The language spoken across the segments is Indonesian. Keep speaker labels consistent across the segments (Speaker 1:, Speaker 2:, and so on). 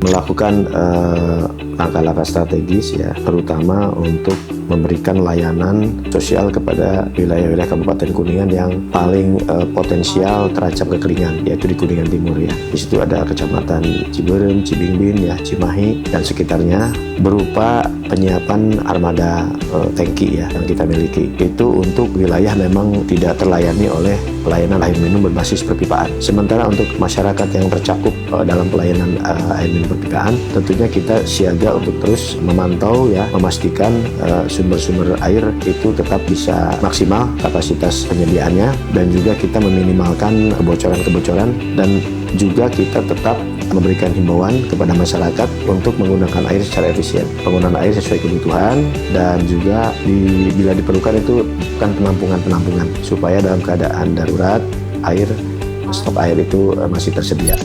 Speaker 1: melakukan langkah-langkah strategis ya, terutama untuk memberikan layanan sosial kepada wilayah-wilayah Kabupaten Kuningan yang paling potensial terancam kekeringan, yaitu di Kuningan Timur ya. Di situ ada Kecamatan Ciberem, Cibingbin ya, Cimahi dan sekitarnya, berupa penyiapan armada tangki ya yang kita miliki. Itu untuk wilayah memang tidak terlayani oleh pelayanan air minum berbasis perpipaan. Sementara untuk masyarakat yang tercakup dalam pelayanan air minum perpipaan, tentunya kita siaga untuk terus memantau ya, memastikan sumber-sumber air itu tetap bisa maksimal kapasitas penyediaannya, dan juga kita meminimalkan kebocoran-kebocoran, dan juga kita tetap memberikan himbauan kepada masyarakat untuk menggunakan air secara efisien, penggunaan air sesuai kebutuhan, dan juga bila diperlukan itu bukan penampungan-penampungan, supaya dalam keadaan darurat air, stok air itu masih tersedia.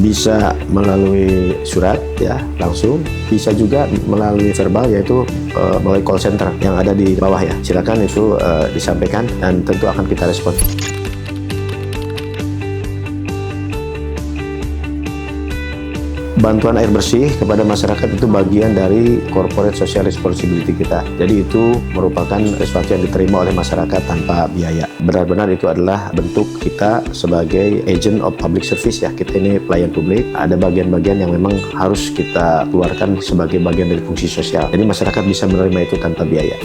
Speaker 1: Bisa melalui surat ya langsung, bisa juga melalui verbal, yaitu melalui call center yang ada di bawah ya. Silakan itu disampaikan dan tentu akan kita respon. Bantuan air bersih kepada masyarakat itu bagian dari corporate social responsibility kita. Jadi itu merupakan sesuatu yang diterima oleh masyarakat tanpa biaya. Benar-benar itu adalah bentuk kita sebagai agent of public service ya. Kita ini pelayan publik, ada bagian-bagian yang memang harus kita keluarkan sebagai bagian dari fungsi sosial. Jadi masyarakat bisa menerima itu tanpa biaya.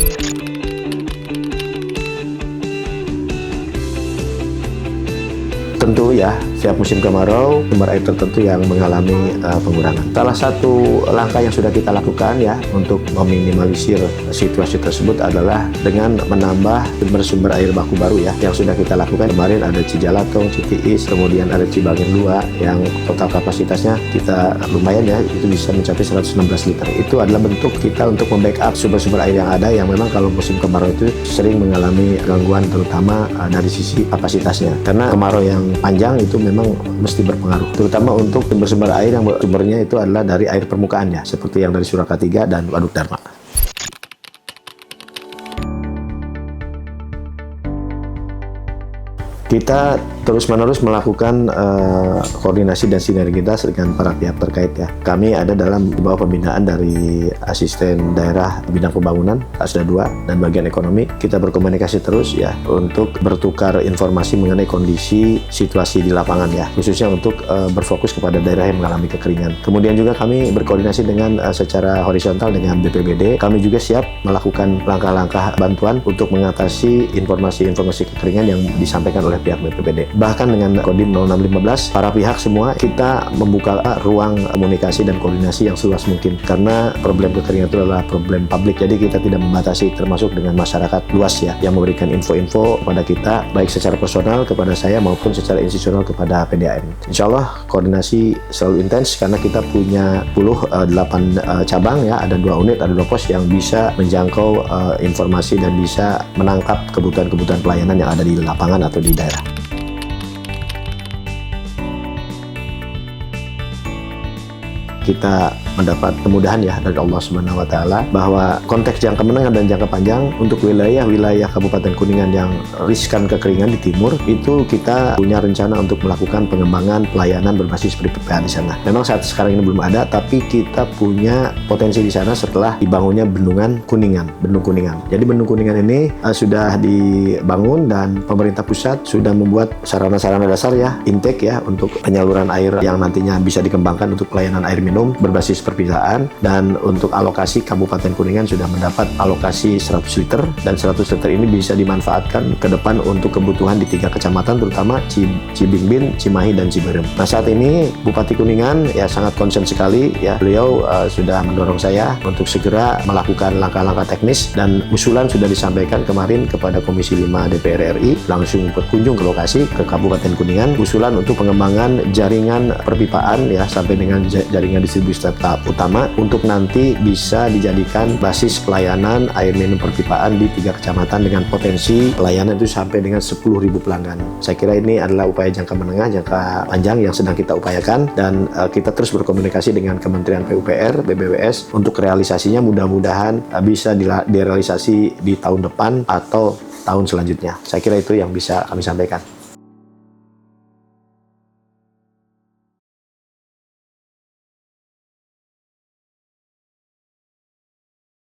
Speaker 1: Tentu ya, setiap musim kemarau, sumber air tertentu yang mengalami pengurangan. Salah satu langkah yang sudah kita lakukan ya untuk meminimalisir situasi tersebut adalah dengan menambah sumber-sumber air baku baru ya, yang sudah kita lakukan. Kemarin ada Cijalatong, Citiis, kemudian ada Cibangin 2 yang total kapasitasnya kita lumayan ya, itu bisa mencapai 116 liter. Itu adalah bentuk kita untuk membackup sumber-sumber air yang ada, yang memang kalau musim kemarau itu sering mengalami gangguan, terutama dari sisi kapasitasnya. Karena kemarau yang panjang itu memang mesti berpengaruh, terutama untuk sumber-sumber air yang sumbernya itu adalah dari air permukaannya, seperti yang dari Suraka 3 dan Waduk Dharma. Kita terus-menerus melakukan koordinasi dan sinergitas dengan para pihak terkait ya. Kami ada dalam di bawah pembinaan dari Asisten Daerah Bidang Pembangunan Asda 2 dan bagian ekonomi. Kita berkomunikasi terus ya untuk bertukar informasi mengenai kondisi situasi di lapangan ya, khususnya untuk berfokus kepada daerah yang mengalami kekeringan. Kemudian juga kami berkoordinasi dengan secara horizontal dengan BPBD. Kami juga siap melakukan langkah-langkah bantuan untuk mengatasi informasi-informasi kekeringan yang disampaikan oleh pihak BPBD. Bahkan dengan Kodim 0615, para pihak semua kita membuka ruang komunikasi dan koordinasi yang seluas mungkin, karena problem kekeringan itu adalah problem publik. Jadi kita tidak membatasi, termasuk dengan masyarakat luas ya, yang memberikan info-info kepada kita, baik secara personal kepada saya maupun secara institusional kepada PDAM. Insya Allah koordinasi selalu intens, karena kita punya 8 cabang ya, ada 2 unit, ada 2 pos yang bisa menjangkau informasi dan bisa menangkap kebutuhan-kebutuhan pelayanan yang ada di lapangan atau di daerah. Kita mendapat kemudahan ya dari Allah Subhanahu wa Ta'ala, bahwa konteks jangka menengah dan jangka panjang untuk wilayah-wilayah Kabupaten Kuningan yang riskan kekeringan di timur, itu kita punya rencana untuk melakukan pengembangan pelayanan berbasis perpipaan di sana. Memang saat sekarang ini belum ada, tapi kita punya potensi di sana setelah dibangunnya bendung Kuningan. Jadi bendung Kuningan ini sudah dibangun dan pemerintah pusat sudah membuat sarana-sarana dasar ya, intake ya, untuk penyaluran air yang nantinya bisa dikembangkan untuk pelayanan air minum berbasis perpipaan. Dan untuk alokasi, Kabupaten Kuningan sudah mendapat alokasi 100 liter, dan 100 liter ini bisa dimanfaatkan ke depan untuk kebutuhan di 3 kecamatan, terutama Cibingbin, Cimahi, dan Ciberem. Nah, saat ini Bupati Kuningan ya sangat konsen sekali ya. Beliau sudah mendorong saya untuk segera melakukan langkah-langkah teknis, dan usulan sudah disampaikan kemarin kepada Komisi 5 DPR RI, langsung berkunjung ke lokasi ke Kabupaten Kuningan, usulan untuk pengembangan jaringan perpipaan ya, sampai dengan jaringan distribusi tahap utama, untuk nanti bisa dijadikan basis pelayanan air minum perpipaan di 3 kecamatan dengan potensi pelayanan itu sampai dengan 10.000 pelanggan. Saya kira ini adalah upaya jangka menengah, jangka panjang yang sedang kita upayakan, dan kita terus berkomunikasi dengan Kementerian PUPR, BBWS untuk realisasinya. Mudah-mudahan bisa direalisasi di tahun depan atau tahun selanjutnya. Saya kira itu yang bisa kami sampaikan.